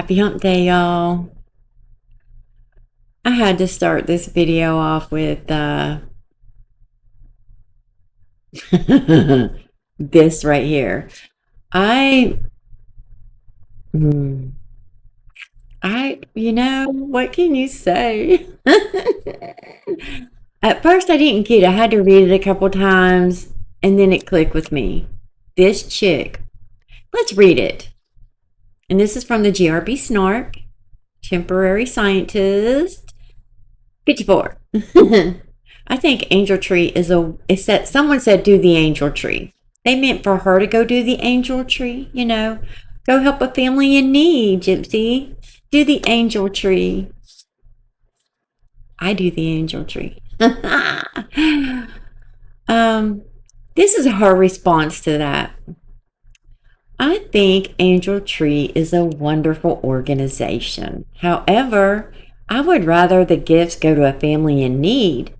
Happy hump day, y'all. I had to start this video off with this right here. I, hmm, what can you say? At first, I didn't get it. I had to read it a couple times, and then it clicked with me. This chick. Let's read it. And this is from the GRBsnark, temporary scientist, 54. I think angel tree is that someone said do the angel tree. They meant for her to go do the angel tree, Go help a family in need, Gypsy. Do the angel tree. I do the angel tree. This is her response to that. I think Angel Tree is a wonderful organization. However, I would rather the gifts go to a family in need.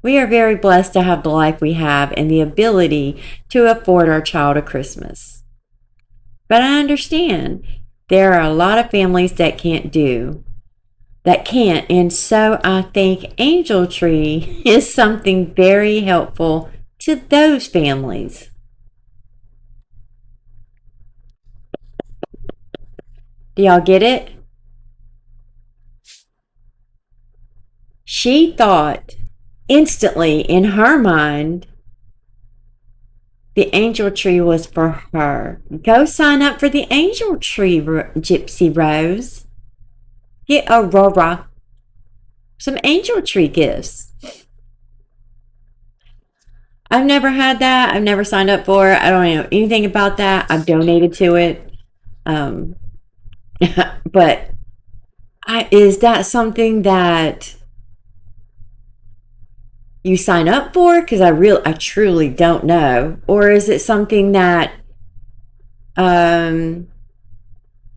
We are very blessed to have the life we have and the ability to afford our child a Christmas. But I understand there are a lot of families that can't, and so I think Angel Tree is something very helpful to those families. Do y'all get it? She thought instantly in her mind the angel tree was for her. Go sign up for the angel tree, Gypsy Rose. Get Aurora some angel tree gifts. I've never had that. I've never signed up for it. I don't know anything about that. I've donated to it. But is that something that you sign up for? Because I truly don't know. Or is it something that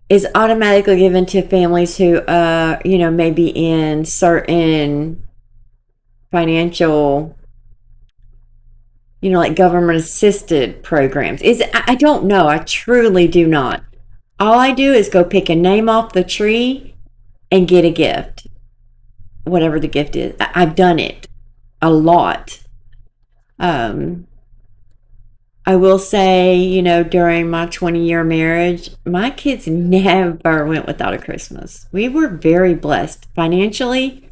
is automatically given to families who maybe in certain financial, like government assisted programs? I don't know. I truly do not. All I do is go pick a name off the tree and get a gift, whatever the gift is. I've done it a lot. I will say, during my 20-year marriage, my kids never went without a Christmas. We were very blessed financially.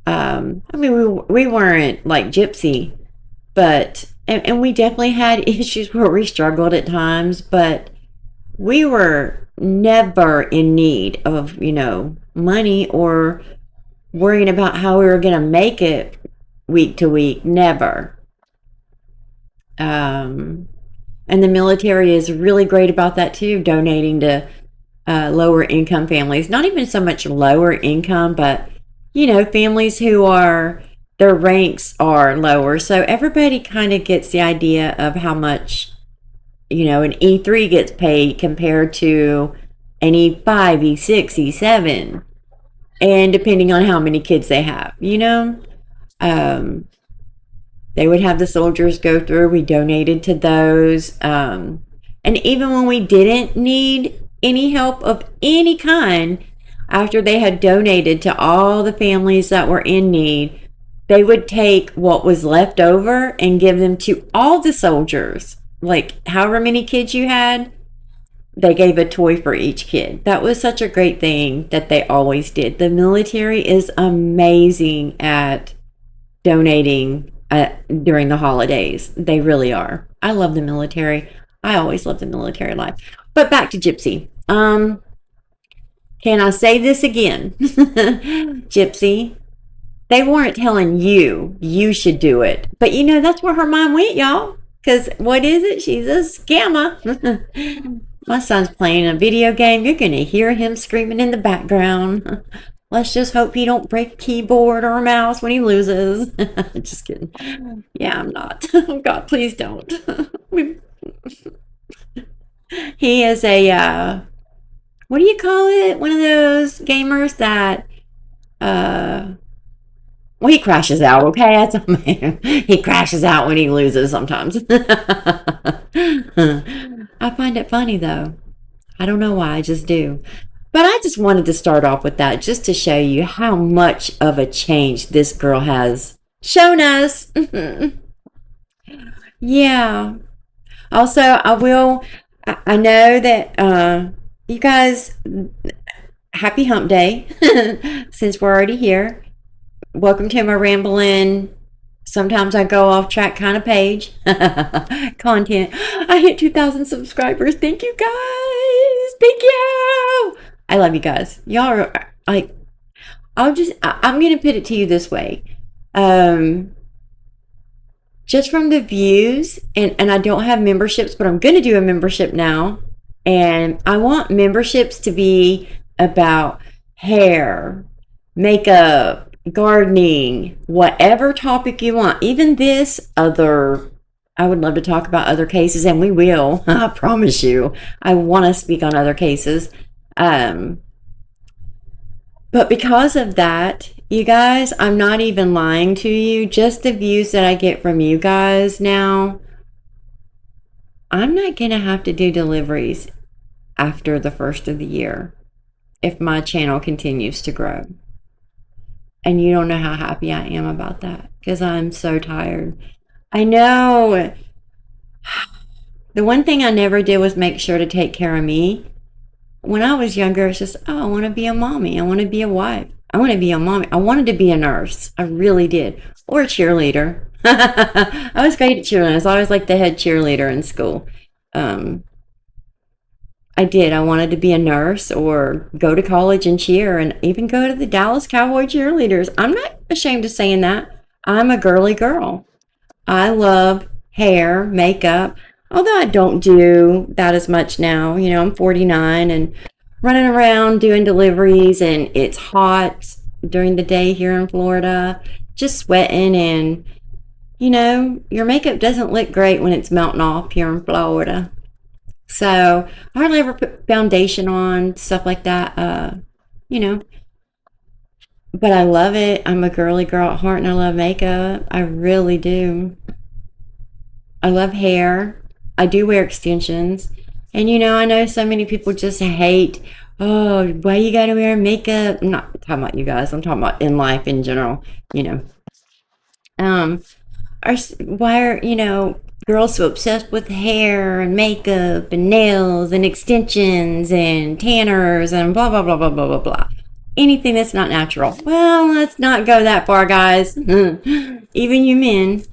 We weren't like Gypsy, but, and we definitely had issues where we struggled at times, but we were never in need of, money or worrying about how we were going to make it week to week. Never. And the military is really great about that too, donating to lower income families. Not even so much lower income, but families who their ranks are lower. So everybody kind of gets the idea of how much an E3 gets paid compared to an E5, E6, E7, and depending on how many kids they have, they would have the soldiers go through. We donated to those. And even when we didn't need any help of any kind, after they had donated to all the families that were in need, they would take what was left over and give them to all the soldiers. Like however many kids you had, they gave a toy for each kid. That was such a great thing that they always did. The military is amazing at donating during the holidays. They really are. I love the military. I always love the military life. But back to Gypsy. Can I say this again? Gypsy, they weren't telling you should do it. But that's where her mind went, y'all. Because what is it? She's a scammer. My son's playing a video game. You're going to hear him screaming in the background. Let's just hope he don't break a keyboard or a mouse when he loses. Just kidding. Yeah, I'm not. Oh, God, please don't. He is a, what do you call it? One of those gamers that Well, he crashes out, okay? He crashes out when he loses sometimes. I find it funny though. I don't know why, I just do. But I just wanted to start off with that just to show you how much of a change this girl has shown us. Yeah. Also, I know that you guys, happy hump day since we're already here. Welcome to my rambling. Sometimes I go off track kind of page. Content. I hit 2,000 subscribers. Thank you guys. Thank you. I love you guys. Y'all are like, I'm going to put it to you this way. Just from the views, and I don't have memberships, but I'm going to do a membership now. And I want memberships to be about hair, makeup, gardening, whatever topic you want. Even this other, I would love to talk about other cases, and we will. I promise you. I want to speak on other cases. But because of that, you guys, I'm not even lying to you. Just the views that I get from you guys now, I'm not going to have to do deliveries after the first of the year if my channel continues to grow. And you don't know how happy I am about that because I'm so tired. I know. The one thing I never did was make sure to take care of me. When I was younger, it's just, oh, I want to be a mommy. I want to be a wife. I want to be a mommy. I wanted to be a nurse. I really did. Or a cheerleader. I was great at cheerleading. I was always like the head cheerleader in school. I did. I wanted to be a nurse or go to college and cheer and even go to the Dallas Cowboy cheerleaders. I'm not ashamed of saying that. I'm a girly girl. I love hair, makeup, although I don't do that as much now. You know, I'm 49 and running around doing deliveries, and it's hot during the day here in Florida, just sweating, and you know, your makeup doesn't look great when it's melting off here in Florida. So I hardly ever put foundation on, stuff like that, you know, but I love it. I'm a girly girl at heart and I love makeup. I really do. I love hair. I do wear extensions. And you know, I know so many people just hate, oh, why you gotta wear makeup? I'm not talking about you guys. I'm talking about in life in general, you know. Or why are, you know, girls so obsessed with hair and makeup and nails and extensions and tanners and blah, blah, blah, blah, blah, blah, blah. Anything that's not natural. Well, let's not go that far, guys. Even you men,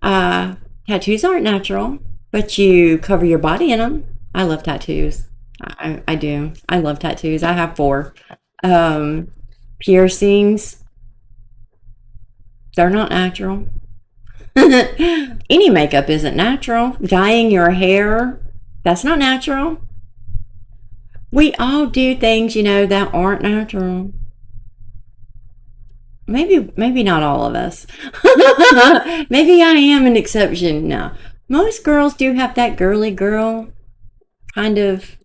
tattoos aren't natural, but you cover your body in them. I love tattoos. I do. I love tattoos. I have 4. Piercings, they're not natural. Any makeup isn't natural. Dyeing your hair, that's not natural. We all do things, you know, that aren't natural. Maybe not all of us. Maybe I am an exception. No. Most girls do have that girly girl kind of,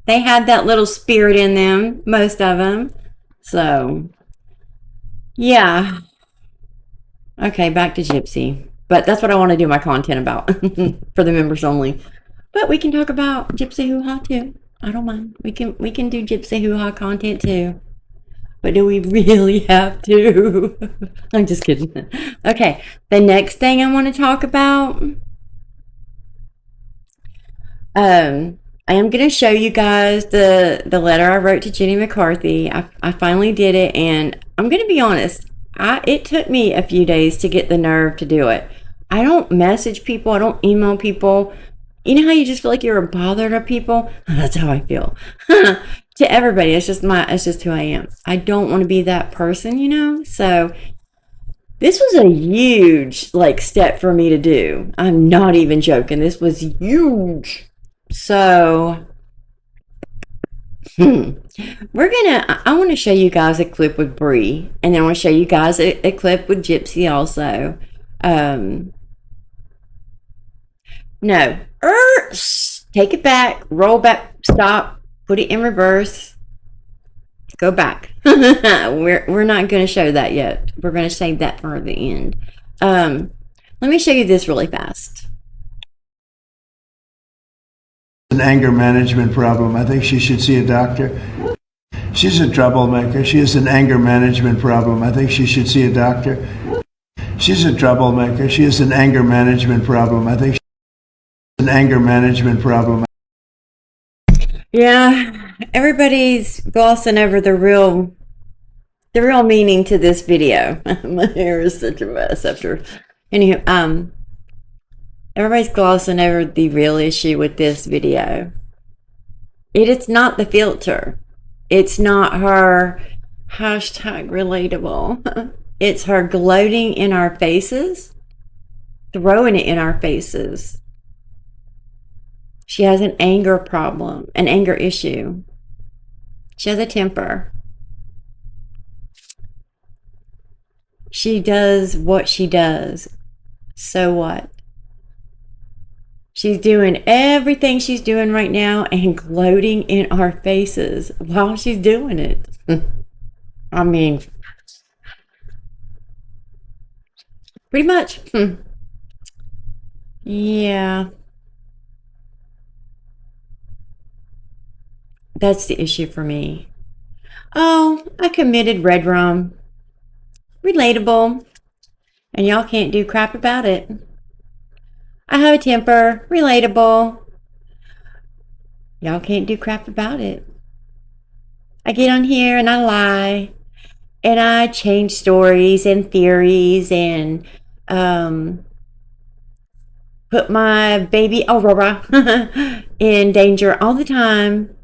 they have that little spirit in them, most of them. So, yeah. Okay, back to Gypsy. But that's what I want to do my content about for the members only. But we can talk about Gypsy Hoo Ha too. I don't mind. We can do Gypsy Hoo Ha content too. But do we really have to? I'm just kidding. Okay, the next thing I want to talk about, I am going to show you guys the letter I wrote to Jenny McCarthy. I finally did it, and I'm going to be honest. It took me a few days to get the nerve to do it. I don't message people. I don't email people. You know how you just feel like you're a bother to people? That's how I feel. To everybody. It's just who I am. I don't want to be that person, you know? So this was a huge step for me to do. I'm not even joking. This was huge. So I want to show you guys a clip with Bree, and then I want to show you guys a clip with Gypsy also. No, take it back, roll back, stop, put it in reverse, go back. We're not going to show that yet. We're going to save that for the end. Let me show you this really fast. An anger management problem. I think she should see a doctor. She's a troublemaker. She has an anger management problem. I think she should see a doctor. She's a troublemaker. She has an anger management problem. I think she has an anger management problem. Yeah, everybody's glossing over the real meaning to this video. My hair is such a mess after. Anywho, everybody's glossing over the real issue with this video. It is not the filter. It's not her hashtag relatable. It's her gloating in our faces, throwing it in our faces. She has an anger problem, an anger issue. She has a temper. She does what she does. So what? She's doing everything she's doing right now and gloating in our faces while she's doing it. I mean, pretty much. Yeah. That's the issue for me. Oh, I committed red rum. Relatable. And y'all can't do crap about it. I have a temper. Relatable. Y'all can't do crap about it. I get on here and I lie. And I change stories and theories and put my baby Aurora in danger all the time.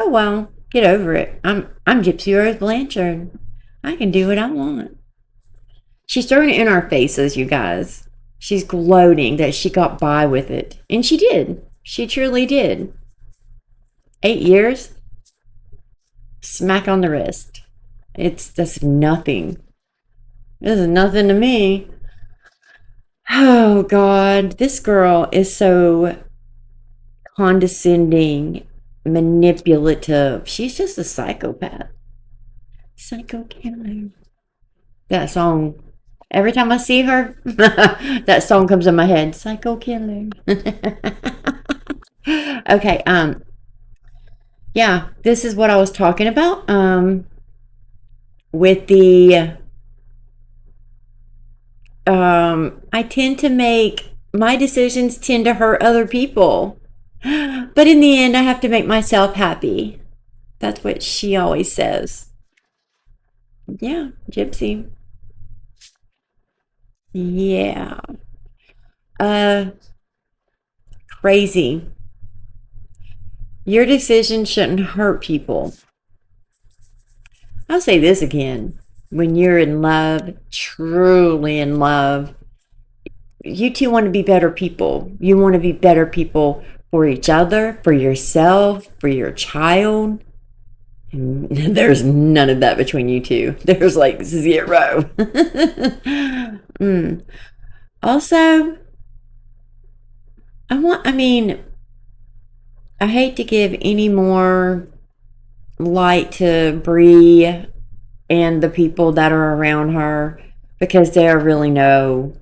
Oh well, get over it. I'm Gypsy Rose Blanchard. I can do what I want. She's throwing it in our faces, you guys. She's gloating that she got by with it. And she did. She truly did. 8 years? Smack on the wrist. That's nothing. This is nothing to me. Oh God, this girl is so condescending, manipulative. She's just a psychopath. Psycho killer. That song. Every time I see her, that song comes in my head. Psycho killer. Okay, yeah, this is what I was talking about. With the I tend to make my decisions tend to hurt other people. But in the end I have to make myself happy. That's what she always says. Yeah, Gypsy. Yeah. Crazy. Your decision shouldn't hurt people. I'll say this again. When you're in love, truly in love, you two want to be better people. You want to be better people for each other, for yourself, for your child. And there's none of that between you two. There's like zero. Also, I hate to give any more light to Bree and the people that are around her because they're really not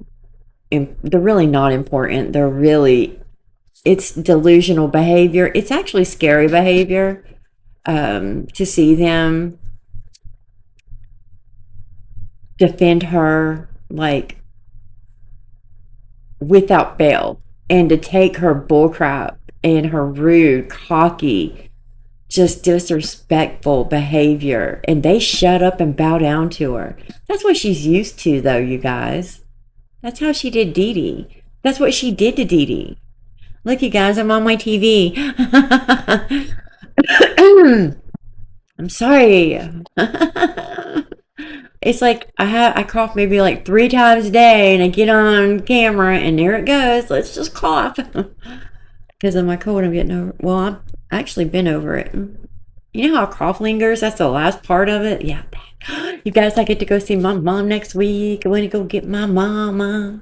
important. It's delusional behavior. It's actually scary behavior to see them defend her like without bail and to take her bullcrap and her rude, cocky, just disrespectful behavior, and they shut up and bow down to her. That's what she's used to, though, you guys. That's how she did Dee Dee. That's what she did to Dee Dee. Look, you guys, I'm on my TV. I'm sorry. It's like I cough maybe like 3 times a day, and I get on camera, and there it goes. Let's just cough. Because of my cold, I'm getting over. Well, I've actually been over it. You know how cough lingers? That's the last part of it. Yeah. You guys, I get to go see my mom next week. I want to go get my mama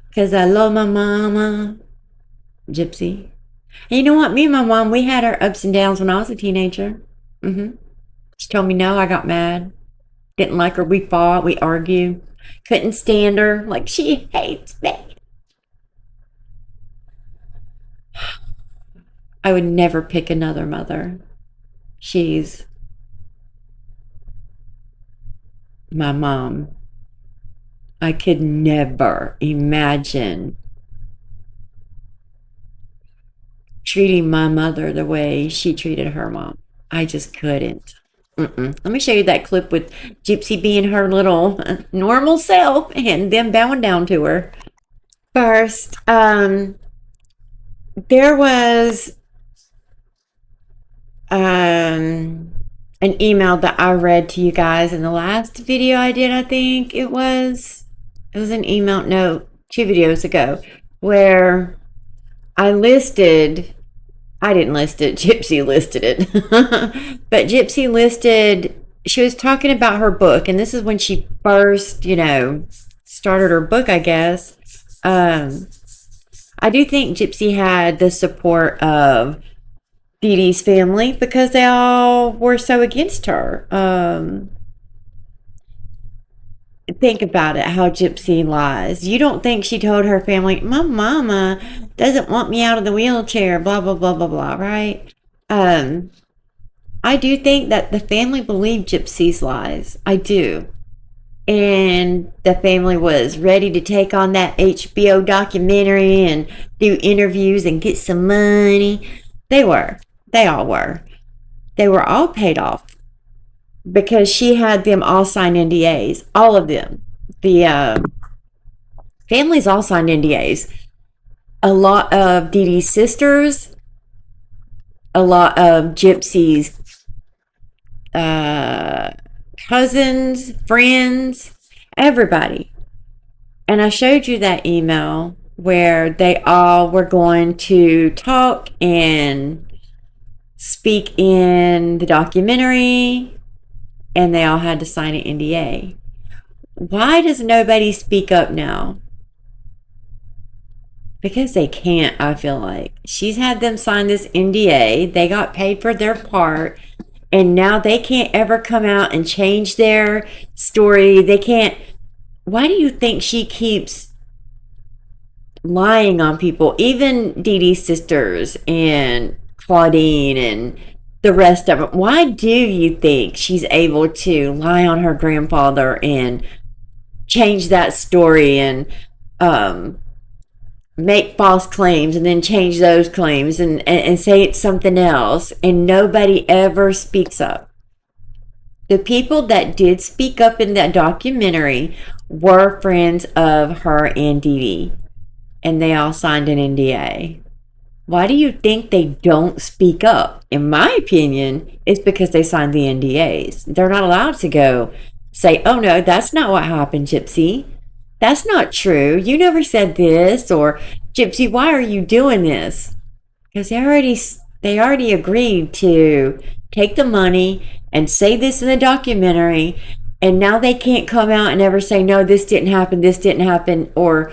because I love my mama. Gypsy. And you know what? Me and my mom, we had our ups and downs when I was a teenager. She told me no, I got mad. Didn't like her. We fought, we argued. Couldn't stand her. Like, she hates me. I would never pick another mother. She's my mom. I could never imagine treating my mother the way she treated her mom. I just couldn't. Let me show you that clip with Gypsy being her little normal self and them bowing down to her. First, there was an email that I read to you guys in the last video I did. I think it was an email, no, 2 videos ago, where I didn't list it, Gypsy listed it. But Gypsy listed, she was talking about her book, and this is when she first, started her book, I guess. I do think Gypsy had the support of Dee Dee's family because they all were so against her. Think about it, how Gypsy lies. You don't think she told her family, my mama doesn't want me out of the wheelchair, blah, blah, blah, blah, blah, right? I do think that the family believed Gypsy's lies. I do. And the family was ready to take on that HBO documentary and do interviews and get some money. They all were. They were all paid off because she had them all sign NDAs. All of them. The families all signed NDAs. A lot of Dee Dee's sisters, a lot of Gypsy's cousins, friends, everybody. And I showed you that email where they all were going to talk and speak in the documentary, and they all had to sign an NDA. Why does nobody speak up now? Because they can't, I feel like. She's had them sign this NDA. They got paid for their part. And now they can't ever come out and change their story. They can't. Why do you think she keeps lying on people? Even Dee Dee's sisters and Claudine and the rest of them. Why do you think she's able to lie on her grandfather and change that story and make false claims and then change those claims and say it's something else, and nobody ever speaks up? The people that did speak up in that documentary were friends of her and Dee Dee, and they all signed an NDA. Why do you think they don't speak up? In my opinion, it's because they signed the NDAs. They're not allowed to go say, oh no, that's not what happened, Gypsy. That's not true. You never said this. Or, Gypsy, why are you doing this? Because they already agreed to take the money and say this in the documentary, and now they can't come out and ever say, no, this didn't happen, or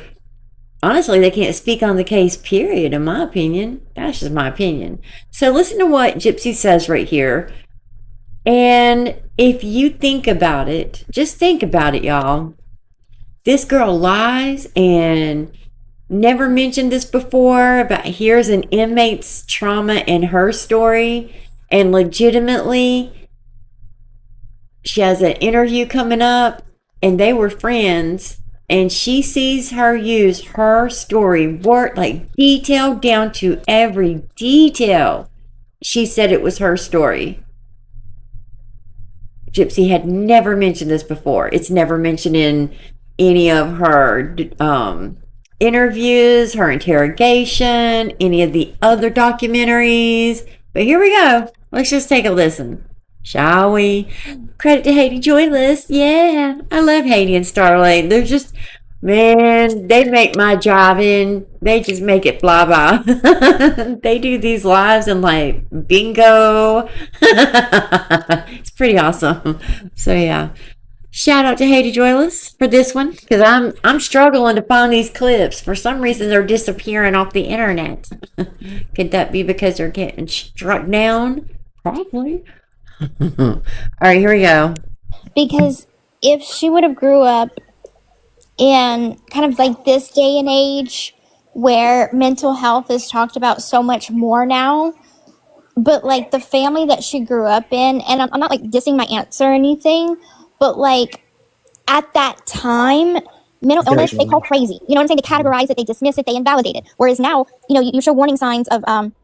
honestly, they can't speak on the case, period, in my opinion. That's just my opinion. So listen to what Gypsy says right here. And if you think about it, just think about it, y'all. This girl lies and never mentioned this before, but here's an inmate's trauma in her story. And legitimately, she has an interview coming up, and they were friends. And she sees her use her story, work like detailed down to every detail. She said it was her story. Gypsy had never mentioned this before. It's never mentioned in any of her interviews, her interrogation, any of the other documentaries. But here we go. Let's just take a listen, shall we? Credit to Haiti Joyless. Yeah, I love Haiti and Starlight. They're just, man, they make my driving, they just make it fly by. They do these lives and like bingo. It's pretty awesome. So yeah, shout out to Haiti Joyless for this one, because I'm struggling to find these clips. For some reason, they're disappearing off the internet. Could that be because they're getting struck down? Probably. All right, here we go. Because if she would have grew up in kind of like this day and age where mental health is talked about so much more now, but like the family that she grew up in, and I'm not like dissing my aunts or anything, but like at that time, mental illness they call crazy. You know what I'm saying? They categorize it, they dismiss it, they invalidate it. Whereas now, you show warning signs of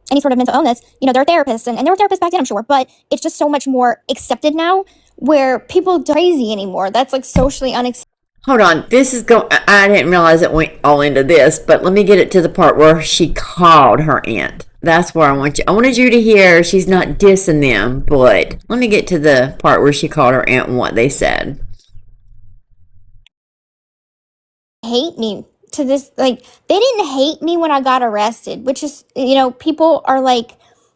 any sort of mental illness. There are therapists, and there were therapists back then, I'm sure, but it's just so much more accepted now, where people don't crazy anymore. That's like socially unacceptable. Hold on. This is going. I didn't realize it went all into this, but let me get it to the part where she called her aunt. That's where I wanted you to hear she's not dissing them, but let me get to the part where she called her aunt and what they said. Hate me to this, like they didn't hate me when I got arrested, which is, people are like,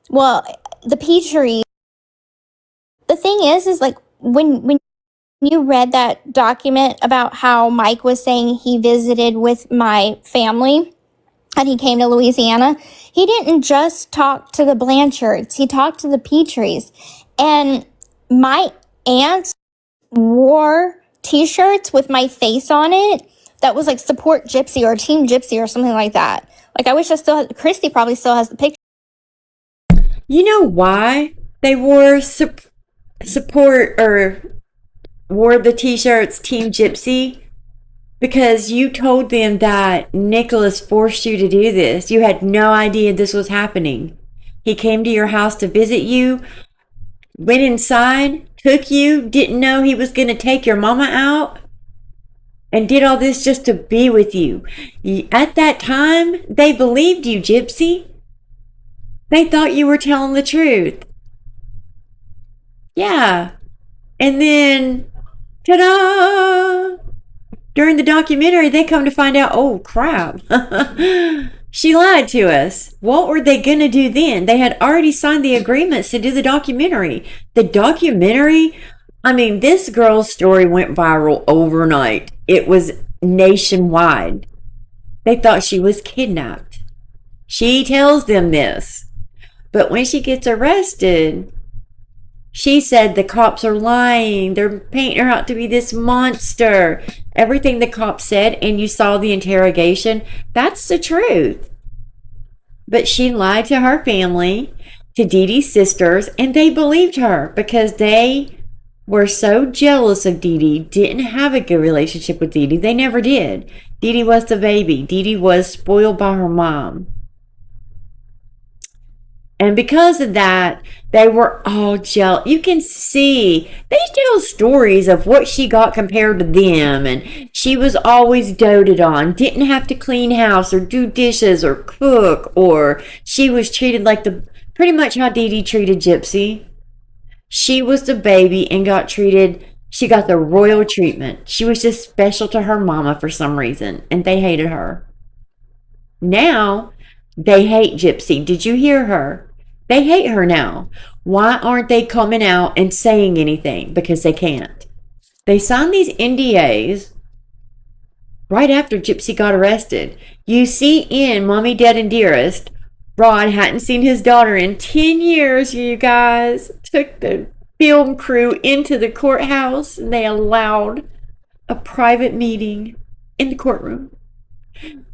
well, the Petrie. The thing is like when you read that document about how Mike was saying he visited with my family and he came to Louisiana, he didn't just talk to the Blanchards, he talked to the Petries. And my aunts wore t-shirts with my face on it that was like support Gypsy or Team Gypsy or something like that. Like I wish I still had, Christy probably still has the picture. You know why they wore support or wore the t-shirts Team Gypsy? Because you told them that Nicholas forced you to do this. You had no idea this was happening. He came to your house to visit you, went inside, took you, didn't know he was going to take your mama out, and did all this just to be with you. At that time, they believed you, Gypsy. They thought you were telling the truth. Yeah. And then, ta-da! During the documentary, they come to find out, oh crap, she lied to us. What were they going to do then? They had already signed the agreements to do the documentary. The documentary, I mean, this girl's story went viral overnight. It was nationwide. They thought she was kidnapped. She tells them this. But when she gets arrested, she said the cops are lying. They're painting her out to be this monster. Everything the cops said, and you saw the interrogation, that's the truth. But she lied to her family, to Dee Dee's sisters, and they believed her because they were so jealous of Dee Dee, didn't have a good relationship with Dee Dee. They never did. Dee Dee was the baby. Dee Dee was spoiled by her mom. And because of that, they were all jealous. You can see, they tell stories of what she got compared to them. And she was always doted on, didn't have to clean house or do dishes or cook. Or she was treated like pretty much how Dee Dee treated Gypsy. She was the baby and she got the royal treatment. She was just special to her mama for some reason. And they hated her. Now, they hate Gypsy. Did you hear her? They hate her now. Why aren't they coming out and saying anything? Because they can't. They signed these NDAs right after Gypsy got arrested. You see in Mommy, Dad, and Dearest, Rod hadn't seen his daughter in 10 years, you guys. Took the film crew into the courthouse and they allowed a private meeting in the courtroom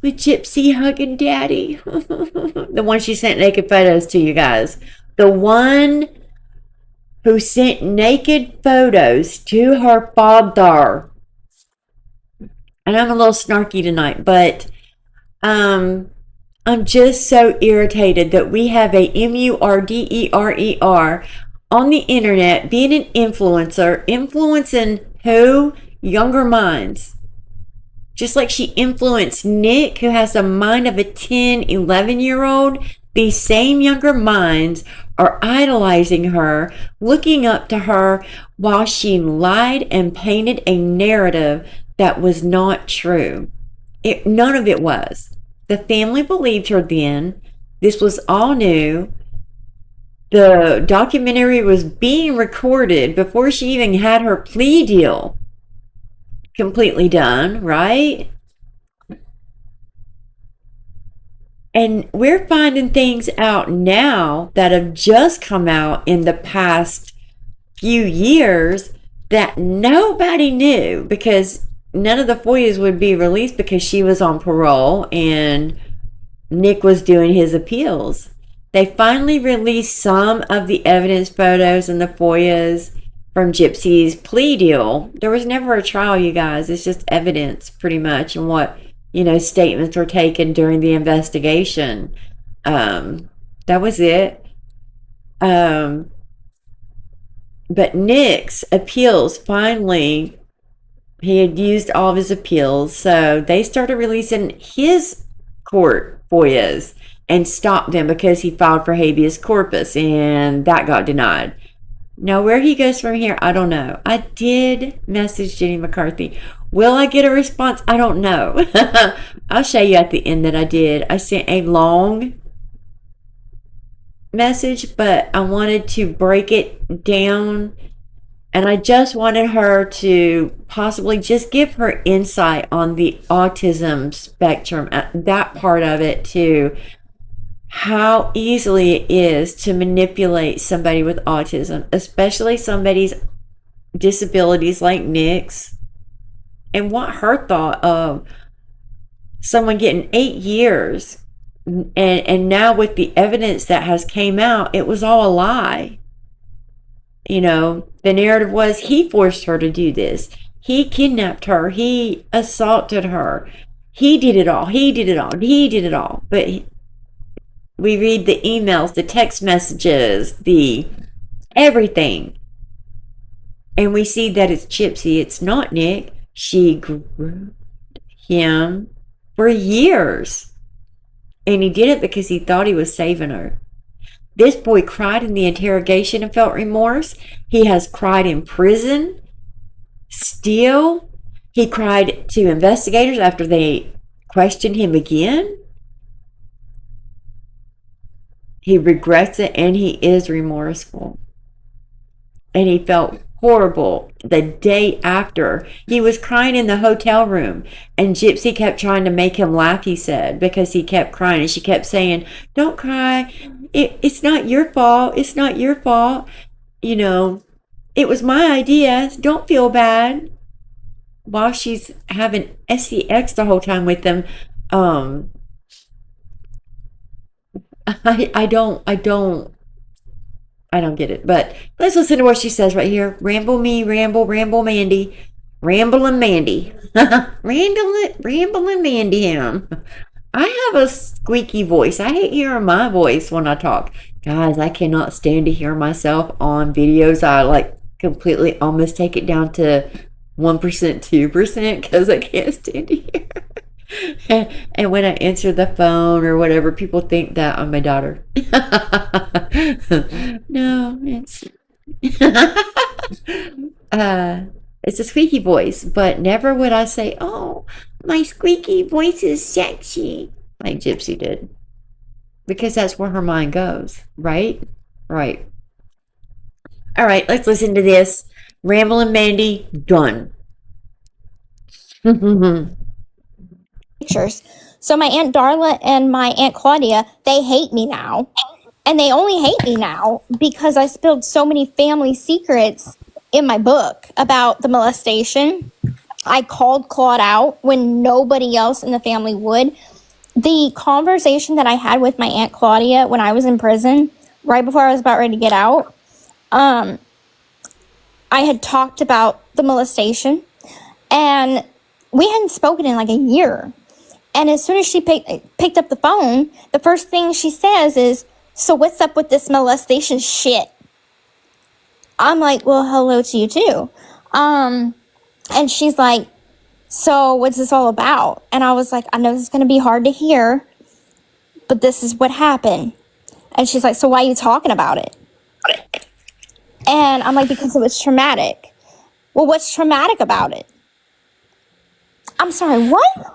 with Gypsy hugging Daddy. The one she sent naked photos to, you guys. The one who sent naked photos to her father. And I'm a little snarky tonight, but I'm just so irritated that we have a MURDERER on the internet being an influencer, influencing who? Younger minds. Just like she influenced Nick, who has the mind of a 10, 11-year-old, these same younger minds are idolizing her, looking up to her while she lied and painted a narrative that was not true. None of it was. The family believed her then. This was all new. The documentary was being recorded before she even had her plea deal completely done, right? And we're finding things out now that have just come out in the past few years that nobody knew, because none of the FOIAs would be released because she was on parole and Nick was doing his appeals. They finally released some of the evidence photos and the FOIAs from Gypsy's plea deal. There was never a trial, you guys. It's just evidence, pretty much, and what, statements were taken during the investigation. That was it. But Nick's appeals, finally, he had used all of his appeals, so they started releasing his court FOIAs and stopped them because he filed for habeas corpus, and that got denied. Now, where he goes from here, I don't know. I did message Jenny McCarthy. Will I get a response? I don't know. I'll show you at the end that I did. I sent a long message, but I wanted to break it down, and I just wanted her to possibly just give her insight on the autism spectrum, that part of it too, how easily it is to manipulate somebody with autism, especially somebody's disabilities like Nick's, and what her thought of someone getting 8 years, and now with the evidence that has came out, it was all a lie. The narrative was he forced her to do this. He kidnapped her. He assaulted her. He did it all. He did it all. He did it all. But we read the emails, the text messages, the everything. And we see that it's Gypsy. It's not Nick. She groomed him for years. And he did it because he thought he was saving her. This boy cried in the interrogation and felt remorse. He has cried in prison. Still, he cried to investigators after they questioned him again. He regrets it, and he is remorseful. And he felt horrible the day after. He was crying in the hotel room, and Gypsy kept trying to make him laugh, he said, because he kept crying, and she kept saying, "Don't cry. It's not your fault. It's not your fault. It was my idea. Don't feel bad." While she's having sex the whole time with them, I don't get it. But let's listen to what she says right here. Ramble me, ramble Mandy. Rambling Mandy. Rambling Mandy him. I have a squeaky voice. I hate hearing my voice when I talk. Guys, I cannot stand to hear myself on videos. I completely almost take it down to 1%, 2% because I can't stand to hear. And when I answer the phone or whatever, people think that I'm my daughter. No, it's a squeaky voice, but never would I say, "Oh, my squeaky voice is sexy," like Gypsy did, because that's where her mind goes, right? Right. All right, let's listen to this. Ramblin' Mandy, done. Pictures. So my Aunt Darla and my Aunt Claudia, they hate me now. And they only hate me now because I spilled so many family secrets in my book about the molestation. I called Claude out when nobody else in the family would. The conversation that I had with my Aunt Claudia when I was in prison, right before I was about ready to get out, I had talked about the molestation, and we hadn't spoken in like a year. And as soon as she picked up the phone, the first thing she says is, "So what's up with this molestation shit?" I'm like, "Well, hello to you too." And she's like, "So what's this all about?" And I was like, "I know this is going to be hard to hear, but this is what happened." And she's like, "So why are you talking about it?" And I'm like, "Because it was traumatic." "Well, what's traumatic about it?" I'm sorry, what?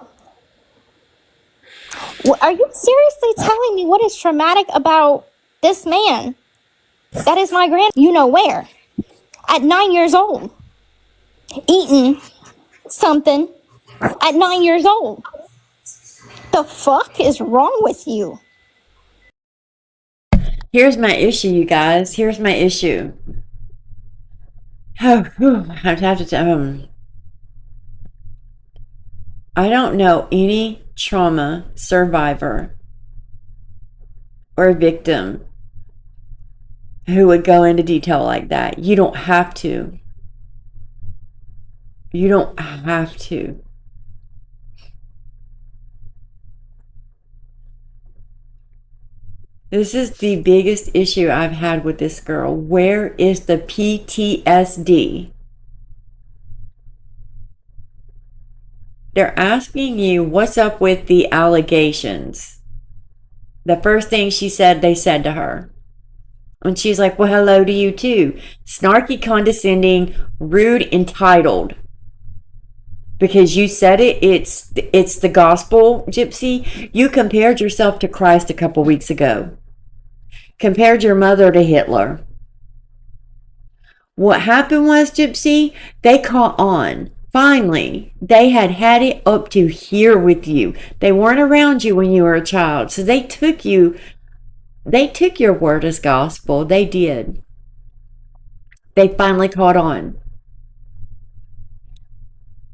Are you seriously telling me what is traumatic about this man? That is my you know where? At 9 years old. Eating something at 9 years old. The fuck is wrong with you? Here's my issue, you guys. Here's my issue. I have to. I don't know any trauma survivor or victim who would go into detail like that. You don't have to. You don't have to. This is the biggest issue I've had with this girl. Where is the PTSD? They're asking you what's up with the allegations. The first thing she said, they said to her. And she's like, well, hello to you too. Snarky, condescending, rude, entitled. Because you said it, it's the gospel, Gypsy. You compared yourself to Christ a couple weeks ago. Compared your mother to Hitler. What happened was, Gypsy, they caught on. Finally, they had it up to here with you. They weren't around you when you were a child. So they took your word as gospel. They did. They finally caught on.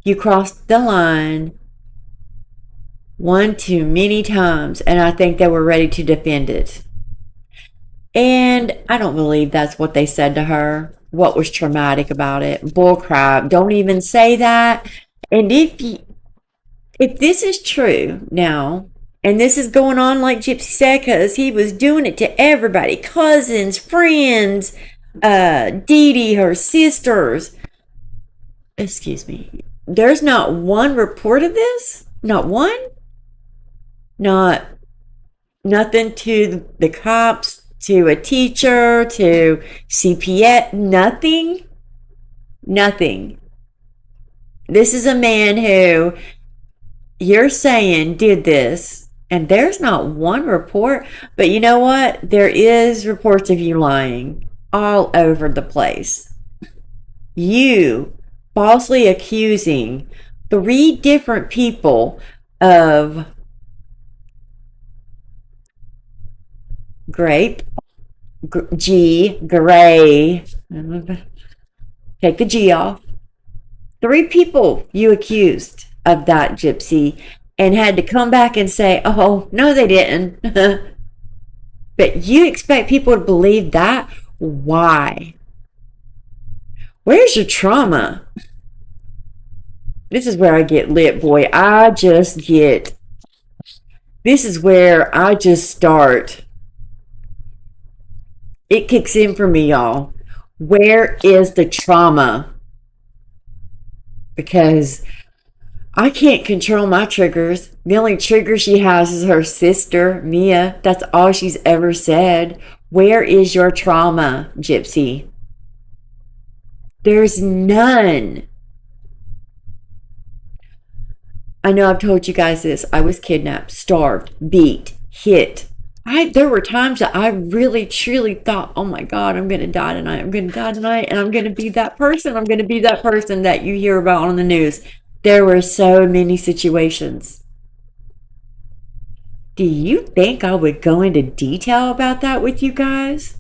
You crossed the line one too many times, and I think they were ready to defend it. And I don't believe that's what they said to her. What was traumatic about it? Bull crap. Don't even say that. And if this is true now, and this is going on like Gypsy said, because he was doing it to everybody, cousins, friends, Dee Dee, her sisters. Excuse me. There's not one report of this? Not one? Nothing to the cops, to a teacher, to CPS, nothing. This is a man who you're saying did this, and there's not one report. But you know what? There is reports of you lying all over the place. You falsely accusing 3 different people of gray. Take the G off. 3 people you accused of that, Gypsy, and had to come back and say, oh, no, they didn't. But you expect people to believe that? Why? Where's your trauma? This is where I get lit, boy. This is where I just start. It kicks in for me, y'all. Where is the trauma? Because I can't control my triggers. The only trigger she has is her sister, Mia. That's all she's ever said. Where is your trauma, Gypsy? There's none. I know I've told you guys this. I was kidnapped, starved, beat, hit. There were times that I really, truly thought, oh my God, I'm going to die tonight. I'm going to die tonight, and I'm going to be that person. I'm going to be that person that you hear about on the news. There were so many situations. Do you think I would go into detail about that with you guys?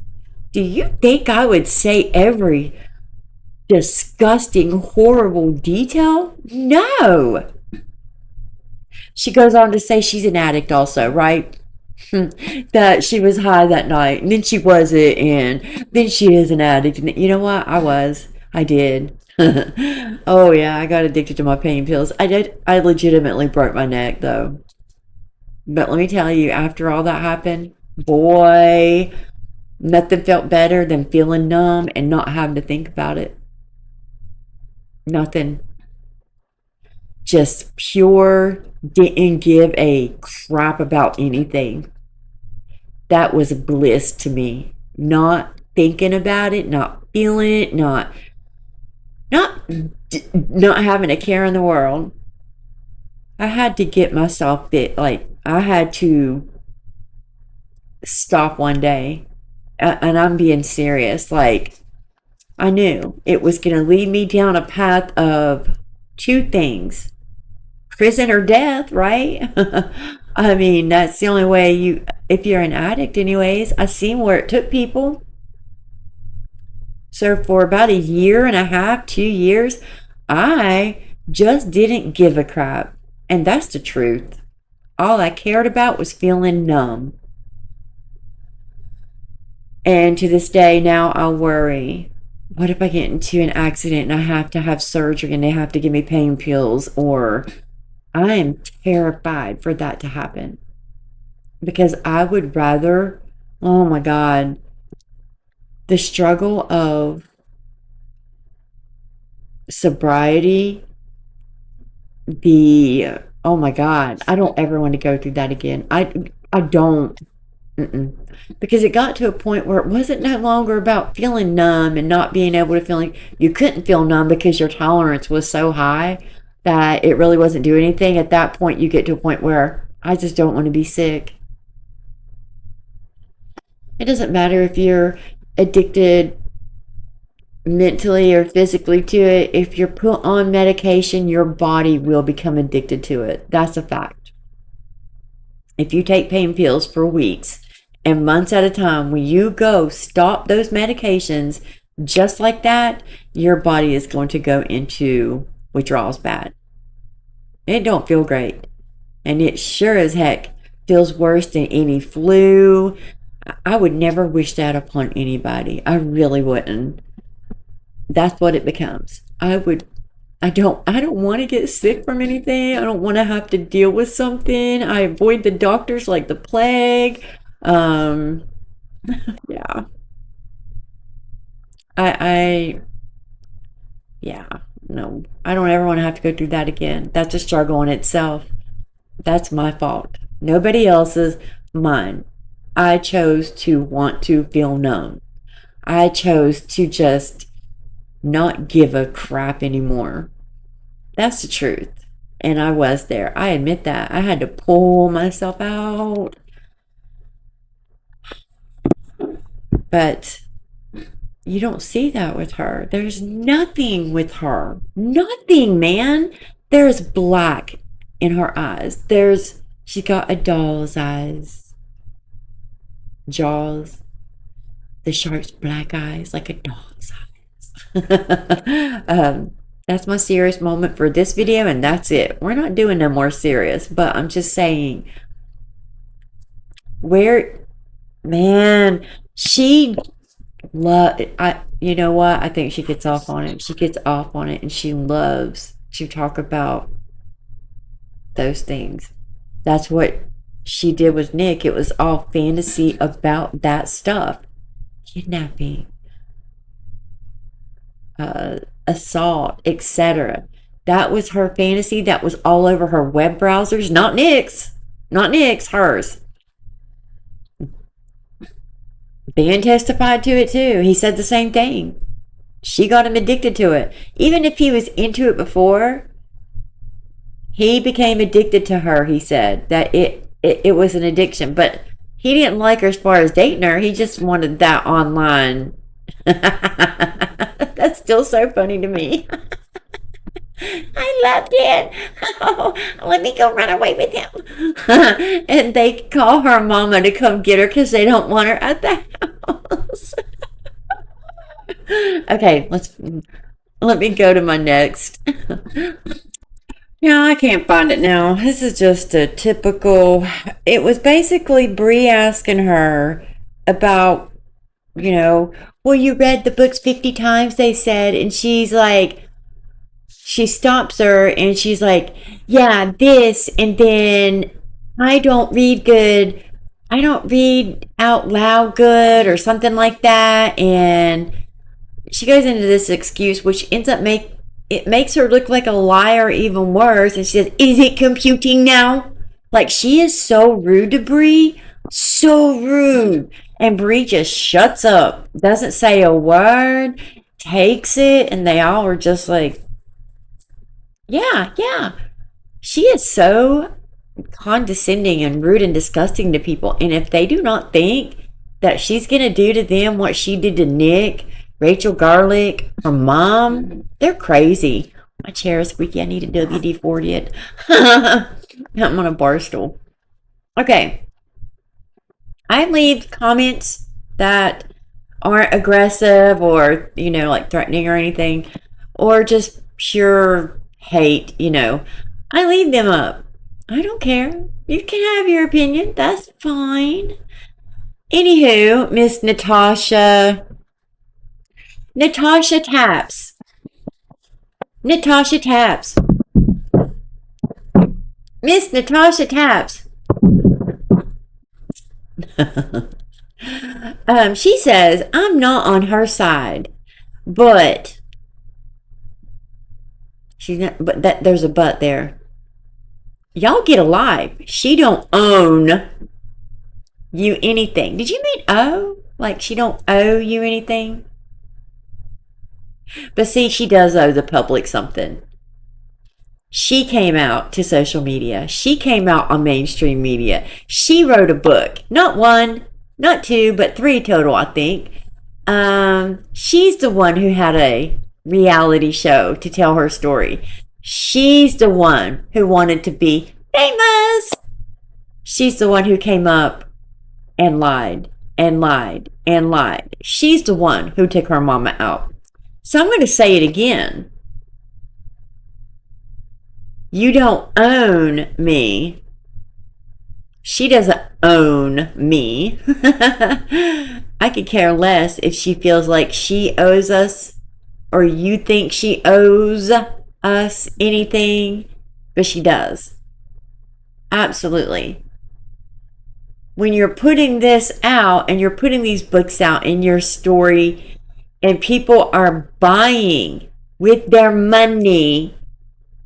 Do you think I would say every disgusting, horrible detail? No. She goes on to say she's an addict also, right? That she was high that night, and then she wasn't, and then she is an addict. And you know what? I did. Oh yeah, I got addicted to my pain pills. I did. I legitimately broke my neck though. But let me tell you, after all that happened, boy, nothing felt better than feeling numb and not having to think about it. Nothing. Just pure, didn't give a crap about anything. That was bliss to me. Not thinking about it, not feeling it, not having a care in the world. I had to get myself fit. Like, I had to stop one day. And I'm being serious. Like, I knew it was going to lead me down a path of 2 things. Prison or death, right? I mean, that's the only way if you're an addict anyways. I seen where it took people. So for about 1.5 years, 2 years, I just didn't give a crap. And that's the truth. All I cared about was feeling numb. And to this day now I worry. What if I get into an accident and I have to have surgery and they have to give me pain pills? Or I am terrified for that to happen. Because I would rather, oh my God, the struggle of sobriety, oh my God, I don't ever want to go through that again. I don't. Because it got to a point where it wasn't no longer about feeling numb and not being able to feel like you couldn't feel numb because your tolerance was so high that it really wasn't doing anything. At that point, you get to a point where I just don't want to be sick. It doesn't matter if you're addicted mentally or physically to it. If you're put on medication, your body will become addicted to it. That's a fact. If you take pain pills for weeks and months at a time, when you go stop those medications just like that, your body is going to go into withdrawals bad. It don't feel great. And it sure as heck feels worse than any flu. I would never wish that upon anybody. I really wouldn't. That's what it becomes. I don't want to get sick from anything. I don't want to have to deal with something. I avoid the doctors like the plague. Yeah. Yeah, no, I don't ever want to have to go through that again. That's a struggle in itself. That's my fault. Nobody else's, mine. I chose to want to feel numb. I chose to just not give a crap anymore. That's the truth. And I was there. I admit that. I had to pull myself out. But you don't see that with her. There's nothing with her. Nothing, man. There's black in her eyes. She got a doll's eyes. Jaws. The sharp's black eyes like a doll's eyes. That's my serious moment for this video, and that's it. We're not doing no more serious, but I'm just saying, man, you know what? I think she gets off on it. She gets off on it, and she loves to talk about those things. That's what she did with Nick. It was all fantasy about that stuff. Kidnapping, assault, etc. That was her fantasy. That was all over her web browsers. Not Nick's. Not Nick's. Hers. Ben testified to it too. He said the same thing. She got him addicted to it. Even if he was into it before, he became addicted to her. He said that it was an addiction, but he didn't like her as far as dating her. He just wanted that online. That's still so funny to me. I loved it. Oh, let me go run away with him. And they call her mama to come get her because they don't want her at the house. Okay, let me go to my next. No, I can't find it now. This is just a typical. It was basically Bree asking her about, well, you read the books 50 times, they said, and she's like, she stops her and she's like, yeah, this, and then I don't read good. I don't read out loud good or something like that. And she goes into this excuse, which ends up it makes her look like a liar even worse. And she says, is it computing now? Like, she is so rude to Bree. So rude. And Bree just shuts up. Doesn't say a word. Takes it. And they all are just like, yeah. She is so condescending and rude and disgusting to people. And if they do not think that she's going to do to them what she did to Nick, Rachel Garlick, her mom, they're crazy. My chair is squeaky. I need to WD-40 it. I'm on a bar stool. Okay. I leave comments that aren't aggressive or, like threatening or anything, or just pure hate, I leave them up. I don't care. You can have your opinion. That's fine. Anywho, Miss Natasha Taps. Natasha Taps. Miss Natasha Taps. She says, I'm not on her side, but she's not, but that there's a but there. Y'all get alive. She don't own you anything. Did you mean owe? Like she don't owe you anything? But see, she does owe the public something. She came out to social media. She came out on mainstream media. She wrote a book. Not one, not two, but three total, I think. She's the one who had a reality show to tell her story. She's the one who wanted to be famous. She's the one who came up and lied and lied and lied. She's the one who took her mama out. So I'm going to say it again. You don't own me. She doesn't own me. I could care less if she feels like she owes us or you think she owes us anything, but she does. Absolutely. When you're putting this out and you're putting these books out in your story and people are buying with their money,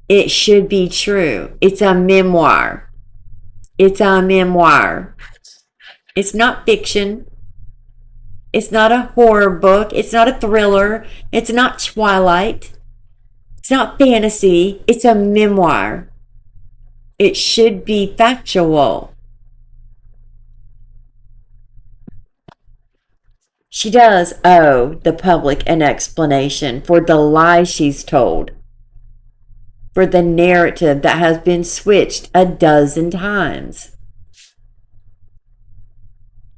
it should be true. It's a memoir. It's a memoir. It's not fiction. It's not a horror book. It's not a thriller. It's not Twilight. It's not fantasy. It's a memoir. It should be factual. She does owe the public an explanation for the lies she's told, for the narrative that has been switched a dozen times.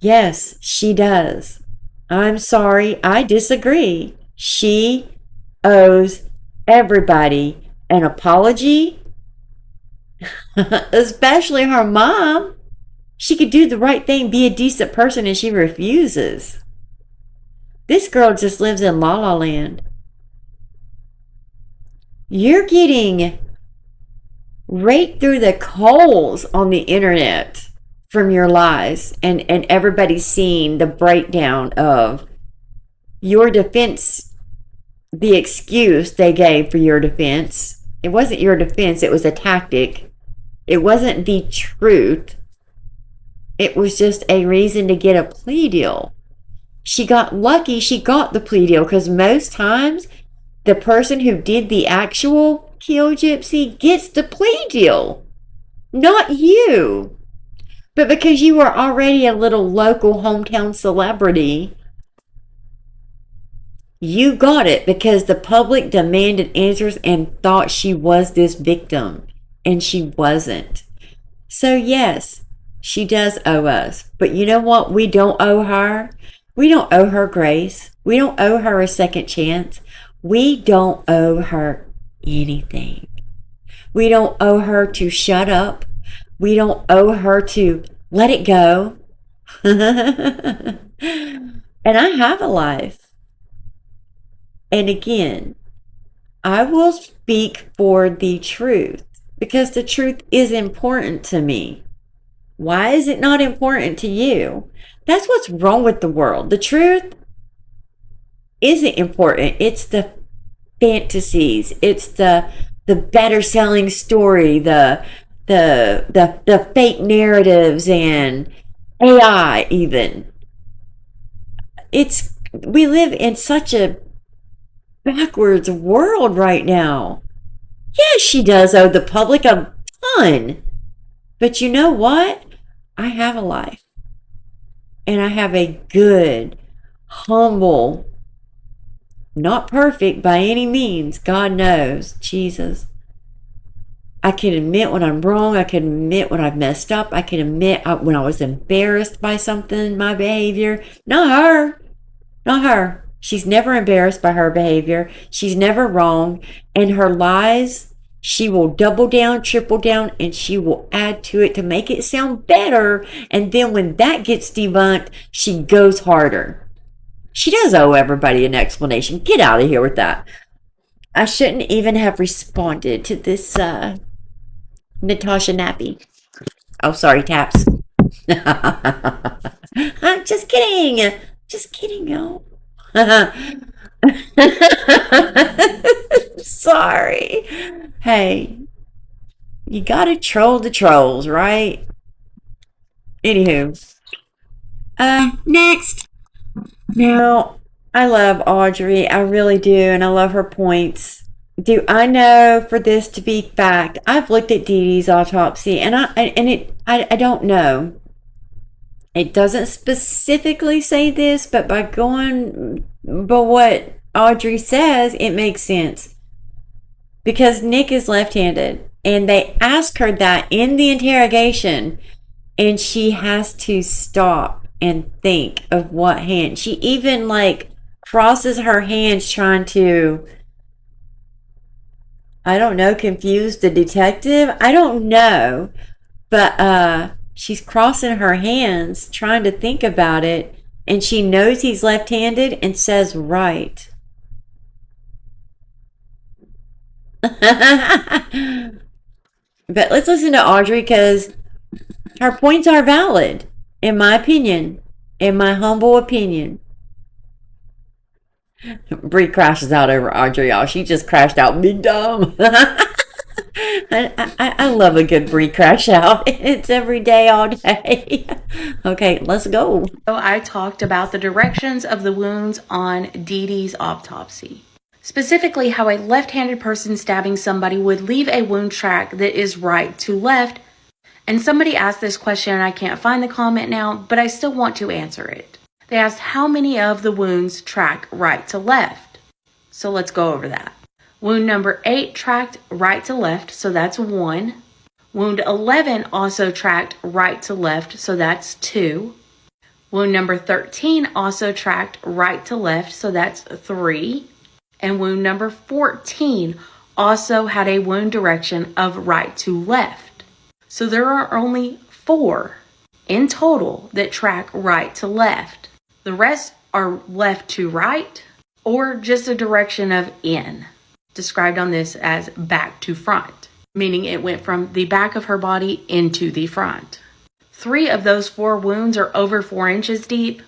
Yes, she does. I'm sorry, I disagree. She owes everybody an apology, especially her mom. She could do the right thing, be a decent person, and she refuses. This girl just lives in La La Land. You're getting raked through the coals on the internet from your lies, and everybody's seeing the breakdown of your defense, the excuse they gave for your defense. It wasn't your defense, it was a tactic. It wasn't the truth. It was just a reason to get a plea deal. She got lucky she got the plea deal, because most times the person who did the actual kill Gypsy gets the plea deal, not you. But because you were already a little local hometown celebrity, you got it because the public demanded answers and thought she was this victim, and she wasn't. So yes, she does owe us. But you know what we don't owe her? We don't owe her grace. We don't owe her a second chance. We don't owe her anything. We don't owe her to shut up. We don't owe her to let it go. And I have a life. And again, I will speak for the truth because the truth is important to me. Why is it not important to you? That's what's wrong with the world. The truth isn't important. It's the fantasies. It's the better selling story, the fake narratives and AI even. We live in such a backwards world right now. Yes, she does owe the public a ton. But you know what? I have a life. And I have a good, humble, not perfect by any means, God knows, Jesus. I can admit when I'm wrong. I can admit when I've messed up. I can admit when I was embarrassed by something, my behavior. Not her. Not her. She's never embarrassed by her behavior. She's never wrong. And her lies, she will double down, triple down, and she will add to it to make it sound better. And then when that gets debunked, she goes harder. She does owe everybody an explanation. Get out of here with that. I shouldn't even have responded to this Natasha Nappy. Oh, sorry, Taps. I'm just kidding. Just kidding, y'all. Sorry. Hey, you gotta troll the trolls, right? Anywho. Next. Now, I love Audrey. I really do, and I love her points. Do I know for this to be fact? I've looked at Dee Dee's autopsy, and I don't know. It doesn't specifically say this, but by what Audrey says, it makes sense. Because Nick is left-handed, and they ask her that in the interrogation, and she has to stop and think of what hand. She even crosses her hands trying to, I don't know, confuse the detective. I don't know, but she's crossing her hands trying to think about it, and she knows he's left-handed and says right. But let's listen to Audrey, because her points are valid, in my opinion, in my humble opinion. Bree crashes out over Audrey, y'all. She just crashed out big dumb. I love a good Bree crash out. It's every day, all day. Okay, let's go. So I talked about the directions of the wounds on Dee Dee's autopsy. Specifically, how a left-handed person stabbing somebody would leave a wound track that is right to left. And somebody asked this question, and I can't find the comment now, but I still want to answer it. They asked how many of the wounds track right to left. So let's go over that. Wound number 8 tracked right to left, so that's 1. Wound 11 also tracked right to left, so that's 2. Wound number 13 also tracked right to left, so that's 3. And wound number 14 also had a wound direction of right to left. So there are only 4 in total that track right to left. The rest are left to right or just a direction of in, described on this as back to front, meaning it went from the back of her body into the front. 3 of those 4 wounds are over 4 inches deep,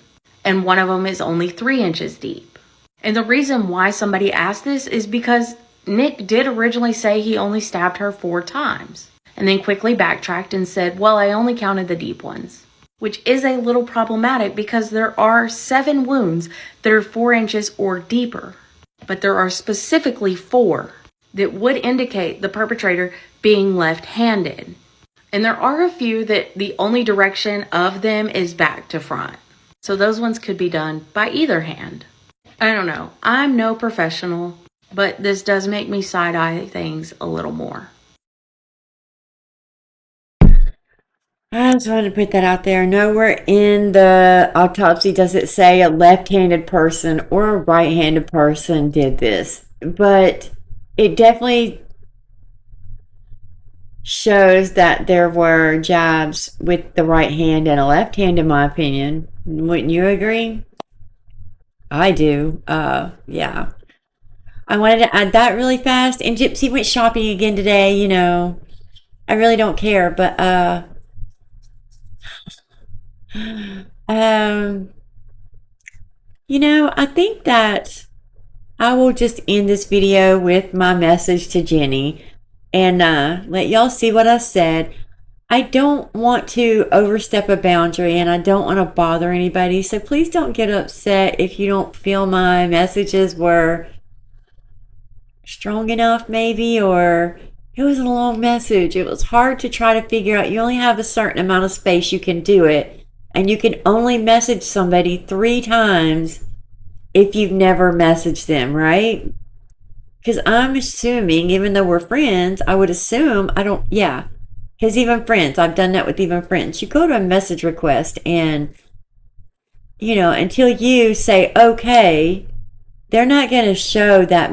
and one of them is only 3 inches deep. And the reason why somebody asked this is because Nick did originally say he only stabbed her 4 times, and then quickly backtracked and said, well, I only counted the deep ones, which is a little problematic because there are 7 wounds that are 4 inches or deeper, but there are specifically 4 that would indicate the perpetrator being left-handed. And there are a few that the only direction of them is back to front. So those ones could be done by either hand. I don't know. I'm no professional, but this does make me side-eye things a little more. I just wanted to put that out there. Nowhere in the autopsy does it say a left-handed person or a right-handed person did this, but it definitely shows that there were jabs with the right hand and a left hand, in my opinion. Wouldn't you agree? I do. Yeah. I wanted to add that really fast. And Gypsy went shopping again today, you know. I really don't care, but you know, I think that I will just end this video with my message to Jenny and let y'all see what I said. I don't want to overstep a boundary, and I don't want to bother anybody, so please don't get upset if you don't feel my messages were strong enough, maybe, or it was a long message. It was hard to try to figure out. You only have a certain amount of space you can do it, and you can only message somebody 3 times if you've never messaged them, right? Because I'm assuming, even though we're friends, I would assume yeah. Because even friends, I've done that with even friends. You go to a message request and until you say okay, they're not going to show that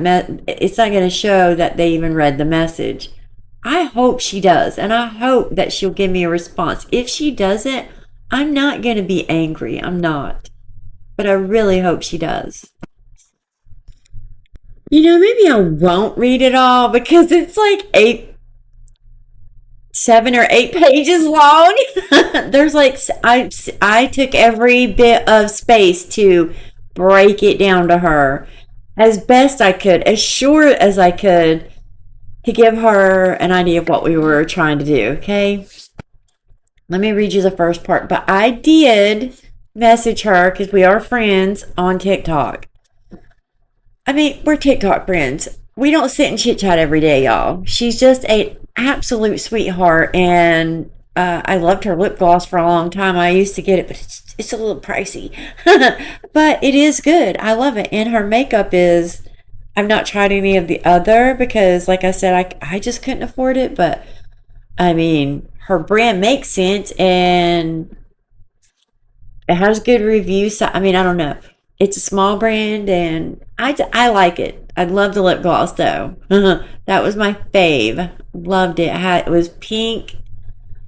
it's not going to show that they even read the message. I hope she does, and I hope that she'll give me a response. If she doesn't, I'm not going to be angry. I'm not. But I really hope she does. Maybe I won't read it all because it's like 7 or 8 pages long. There's like, I took every bit of space to break it down to her as best I could, as short as I could, to give her an idea of what we were trying to do. Okay, let me read you the first part. But I did message her because we are friends on TikTok. I mean, we're TikTok friends. We don't sit and chit chat every day, y'all. She's just an absolute sweetheart, and I loved her lip gloss for a long time. I used to get it, but it's a little pricey. But it is good. I love it. And her makeup is, I've not tried any of the other because, like I said, I just couldn't afford it. But, I mean, her brand makes sense, and it has good reviews. So, I mean, I don't know. It's a small brand, and I like it. I love the lip gloss, though. That was my fave. Loved it. It was pink.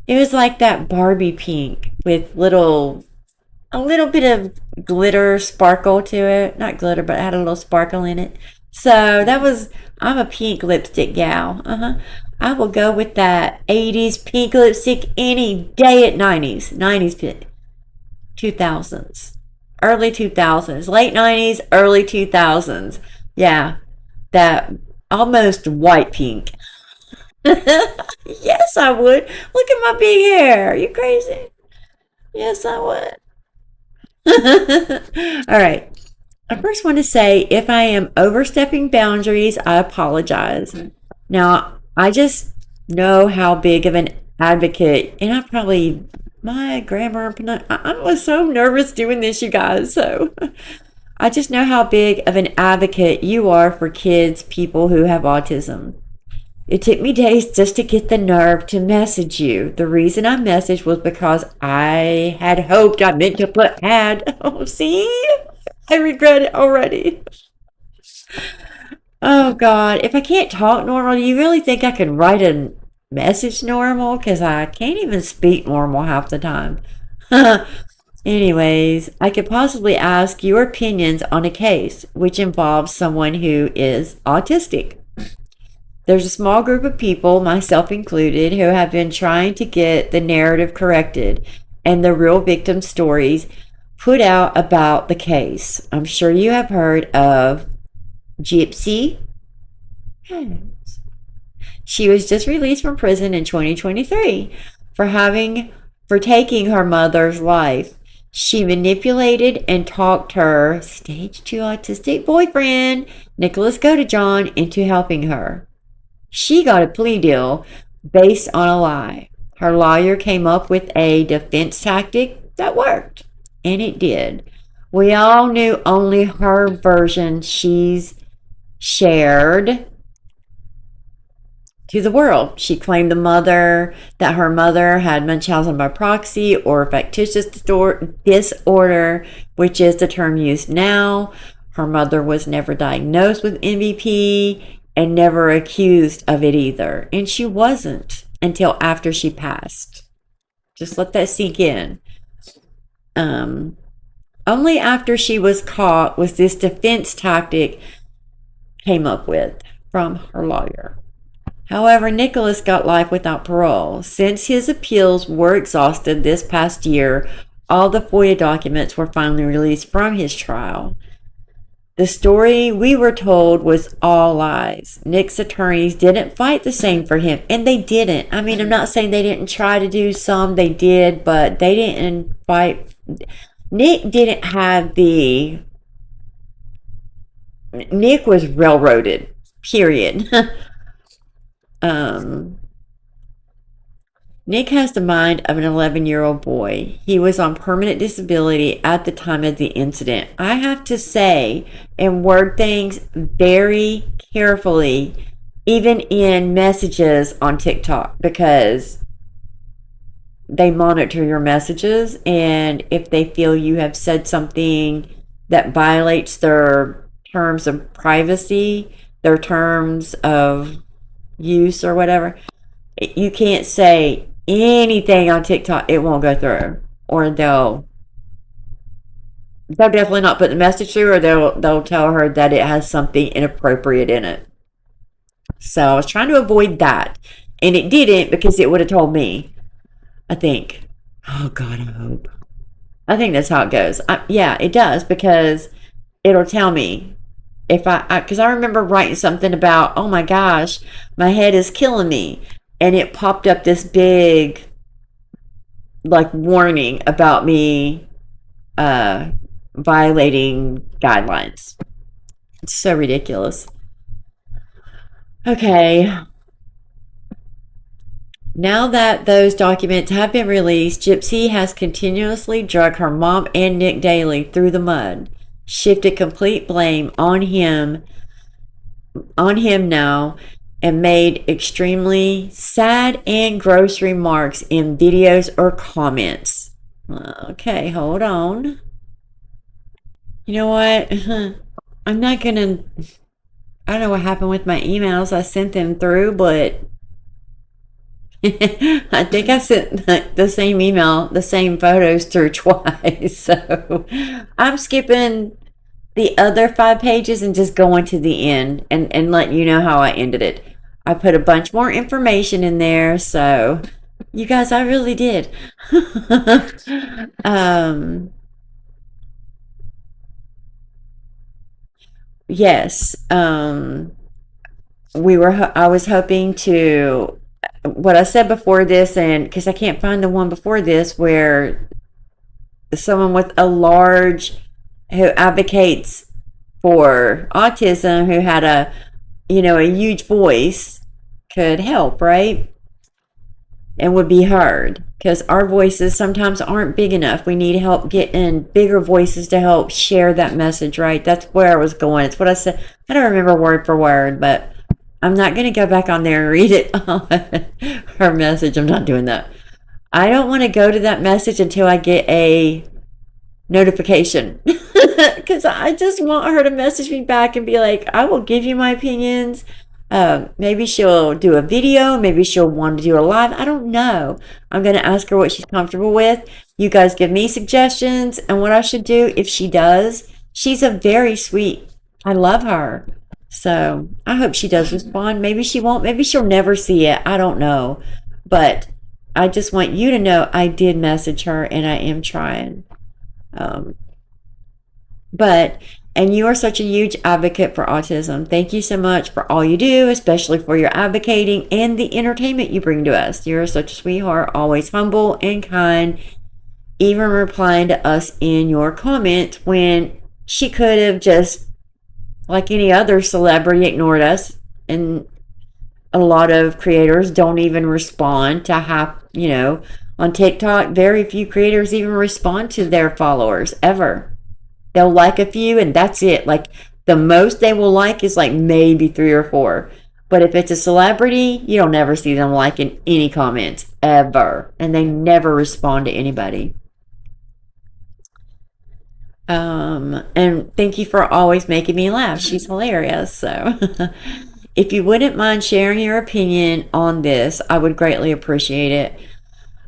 It was like that Barbie pink with a little bit of glitter sparkle to it. Not glitter, but it had a little sparkle in it. So I'm a pink lipstick gal. I will go with that 80s pink lipstick any day at 90s. 90s, 2000s. Early 2000s, late 90s, early 2000s. Yeah, that almost white pink. Yes, I would. Look at my big hair. Are you crazy? Yes, I would. All right. I first want to say if I am overstepping boundaries, I apologize. Now, I just know how big of an advocate, and my grammar, I was so nervous doing this, you guys. So I just know how big of an advocate you are for kids, people who have autism. It took me days just to get the nerve to message you. The reason I messaged was because I had hoped, I meant to put had. Oh, see? I regret it already. Oh, God. If I can't talk normal, do you really think I could write a message normal? Because I can't even speak normal half the time. Anyways, I could possibly ask your opinions on a case which involves someone who is autistic. There's a small group of people, myself included, who have been trying to get the narrative corrected and the real victim stories put out about the case. I'm sure you have heard of Gypsy. She was just released from prison in 2023 for taking her mother's life. She manipulated and talked her stage 2 autistic boyfriend, Nicholas Godejohn, into helping her. She got a plea deal based on a lie. Her lawyer came up with a defense tactic that worked, and it did. We all knew only her version she's shared to the world. She claimed that her mother had Munchausen by proxy or factitious disorder, which is the term used now. Her mother was never diagnosed with MVP and never accused of it either. And she wasn't until after she passed. Just let that sink in. Only after she was caught was this defense tactic came up with from her lawyer. However, Nicholas got life without parole. Since his appeals were exhausted this past year, all the FOIA documents were finally released from his trial. The story we were told was all lies. Nick's attorneys didn't fight the same for him, and they didn't. I mean, I'm not saying they didn't try to do some, they did, but they didn't fight. Nick didn't have Nick was railroaded, period. Nick has the mind of an 11-year-old boy. He was on permanent disability at the time of the incident. I have to say and word things very carefully, even in messages on TikTok, because they monitor your messages, and if they feel you have said something that violates their terms of privacy, their terms of use or whatever, you can't say anything on TikTok. It won't go through, or they'll definitely not put the message through, or they'll tell her that it has something inappropriate in it. So I was trying to avoid that, and it didn't, because it would have told me, I think. Oh God, I hope. I think that's how it goes. Yeah, it does, because it'll tell me if because I remember writing something about, oh my gosh, my head is killing me, and it popped up this big like warning about me violating guidelines. It's so ridiculous. Okay. Now that those documents have been released, Gypsy has continuously dragged her mom and Nick Daly through the mud, shifted complete blame on him now, and made extremely sad and gross remarks in videos or comments. Okay, hold on. You know what? I'm not gonna. I don't know what happened with my emails. I sent them through, but I think I sent the same email, the same photos through twice. So I'm skipping the other 5 pages and just going to the end and let you know how I ended it. I put a bunch more information in there, so you guys, I really did. Yes. I was hoping to, what I said before this, and because I can't find the one before this where someone with a large, who advocates for autism, who had a huge voice, could help, right? And would be heard, because our voices sometimes aren't big enough. We need help getting bigger voices to help share that message, right? That's where I was going. It's what I said. I don't remember word for word, but I'm not going to go back on there and read it on her message. I'm not doing that. I don't want to go to that message until I get a notification, because I just want her to message me back and be like, I will give you my opinions. Maybe she'll do a video, maybe she'll want to do a live, I don't know. I'm going to ask her what she's comfortable with. You guys give me suggestions and what I should do if she does. She's a very sweet, I love her, so I hope she does respond. Maybe she won't, maybe she'll never see it, I don't know, but I just want you to know I did message her and I am trying. And you are such a huge advocate for autism. Thank you so much for all you do, especially for your advocating and the entertainment you bring to us. You're such a sweetheart, always humble and kind, even replying to us in your comment when she could have just, like any other celebrity, ignored us. And a lot of creators don't even respond to on TikTok, very few creators even respond to their followers ever. They'll like a few and that's it. Like the most they will like is like maybe 3 or 4. But if it's a celebrity, you don't never see them liking any comments ever. And they never respond to anybody. And thank you for always making me laugh. She's hilarious. So if you wouldn't mind sharing your opinion on this, I would greatly appreciate it.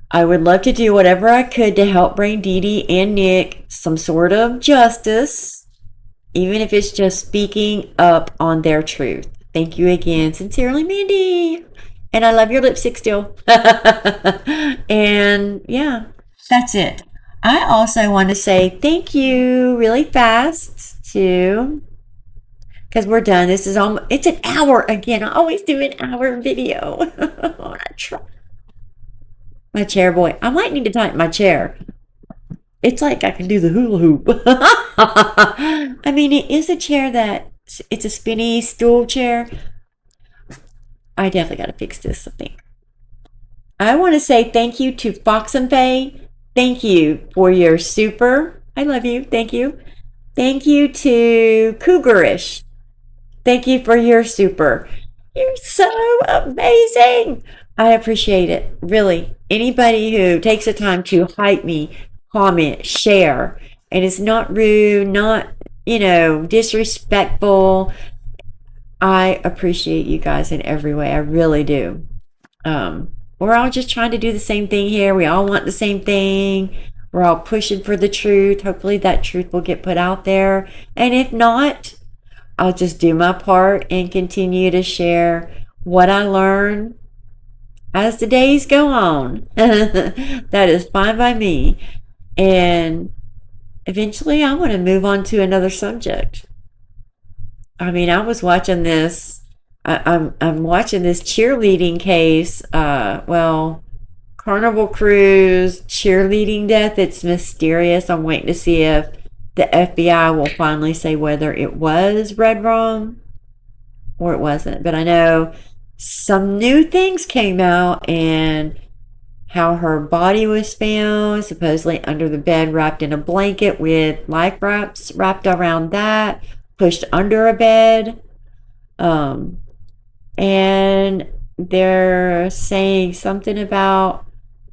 I would love to do whatever I could to help bring Dee Dee and Nick some sort of justice, even if it's just speaking up on their truth. Thank you again. Sincerely, Mandy. And I love your lipstick still. And yeah, that's it. I also want to say thank you really fast to, because we're done. This is it's an hour again. I always do an hour video. I try. My chair boy. I might need to tighten my chair. It's like I can do the hula hoop. I mean, it is a chair it's a spinny stool chair. I definitely got to fix this, I think. I want to say thank you to Fox and Faye. Thank you for your super. I love you. Thank you. Thank you to Cougarish. Thank you for your super. You're so amazing. I appreciate it. Really. anybody who takes the time to hype me, comment, share, and it's not rude, not, disrespectful. I appreciate you guys in every way. I really do. We're all just trying to do the same thing here. We all want the same thing. We're all pushing for the truth. Hopefully that truth will get put out there. And if not, I'll just do my part and continue to share what I learn as the days go on. That is fine by me. And eventually I want to move on to another subject. I mean, I was watching this. I'm watching this cheerleading case. Carnival Cruise cheerleading death. It's mysterious. I'm waiting to see if the FBI will finally say whether it was Red Rum or it wasn't. But I know some new things came out, and how her body was found, supposedly under the bed, wrapped in a blanket with life wraps wrapped around that, pushed under a bed. And they're saying something about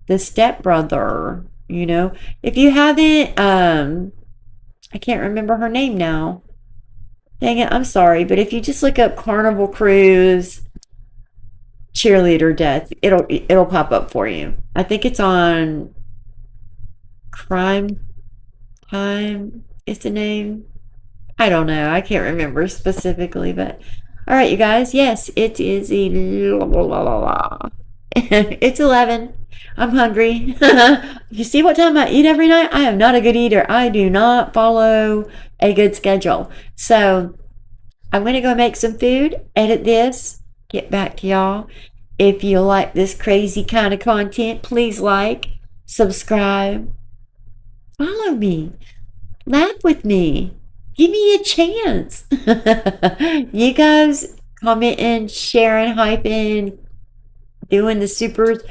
the stepbrother, If you haven't, I can't remember her name now. Dang it, I'm sorry. But if you just look up Carnival Cruise cheerleader death, it'll pop up for you. I think it's on Crime Time is the name. I don't know. I can't remember specifically, but all right, you guys. Yes, it is it's 11. I'm hungry. You see what time I eat every night? I am not a good eater. I do not follow a good schedule. So I'm going to go make some food, edit this, get back to y'all. If you like this crazy kind of content, please like, subscribe, follow me, laugh with me. Give me a chance. You guys commenting, sharing, hyping, doing the supers.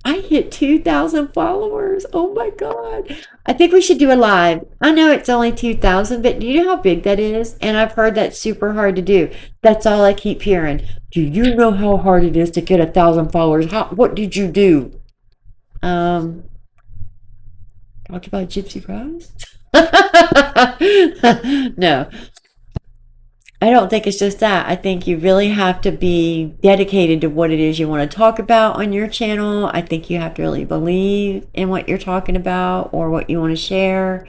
I hit 2,000 followers. Oh my God. I think we should do a live. I know it's only 2,000, but do you know how big that is? And I've heard that's super hard to do. That's all I keep hearing. Do you know how hard it is to get 1,000 followers? What did you do? Talked about Gypsy fries? No, I don't think it's just that. I think you really have to be dedicated to what it is you want to talk about on your channel. I think you have to really believe in what you're talking about or what you want to share,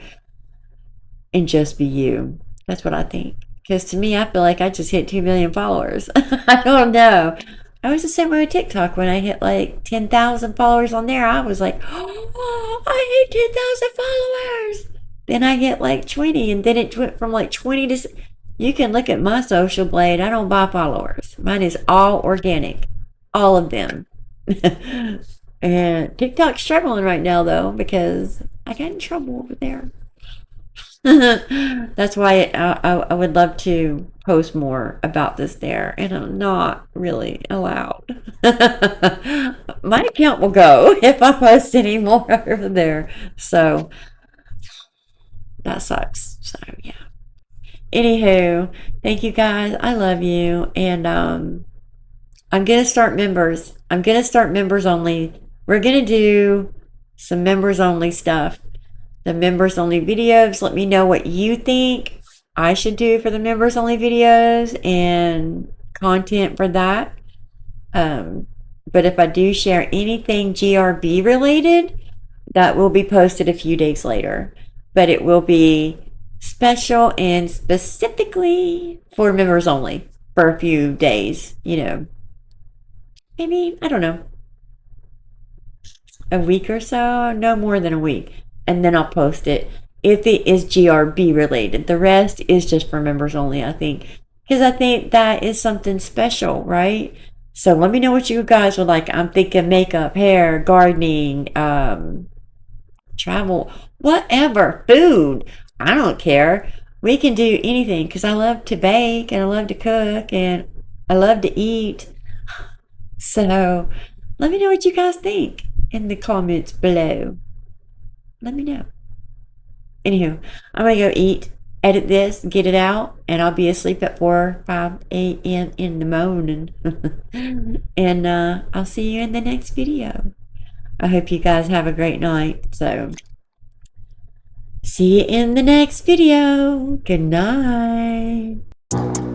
and just be you. That's what I think. Because to me, I feel like I just hit 2 million followers. I don't know. I was the same way with TikTok. When I hit like 10,000 followers on there, I was like, oh, I hit 10,000 followers. Then I get like 20, and then it went from like 20 to... You can look at my social blade. I don't buy followers. Mine is all organic. All of them. And TikTok's struggling right now, though, because I got in trouble over there. That's why I would love to post more about this there, and I'm not really allowed. My account will go if I post any more over there. So that sucks. So yeah. Anywho, thank you guys. I love you. And I'm gonna start members. I'm gonna start members only. We're gonna do some members only stuff. The members only videos. Let me know what you think I should do for the members only videos and content for that. But if I do share anything GRB related, that will be posted a few days later. But it will be special and specifically for members only for a few days, maybe, I don't know, a week or so, no more than a week, and then I'll post it if it is GRB related. The rest is just for members only, I think, because I think that is something special, right? So let me know what you guys would like. I'm thinking makeup, hair, gardening, travel, whatever, food. I don't care. We can do anything because I love to bake and I love to cook and I love to eat. So let me know what you guys think in the comments below. Let me know. Anywho, I'm going to go eat, edit this, get it out, and I'll be asleep at 4 or 5 a.m. in the morning. And I'll see you in the next video. I hope you guys have a great night. So, see you in the next video. Good night.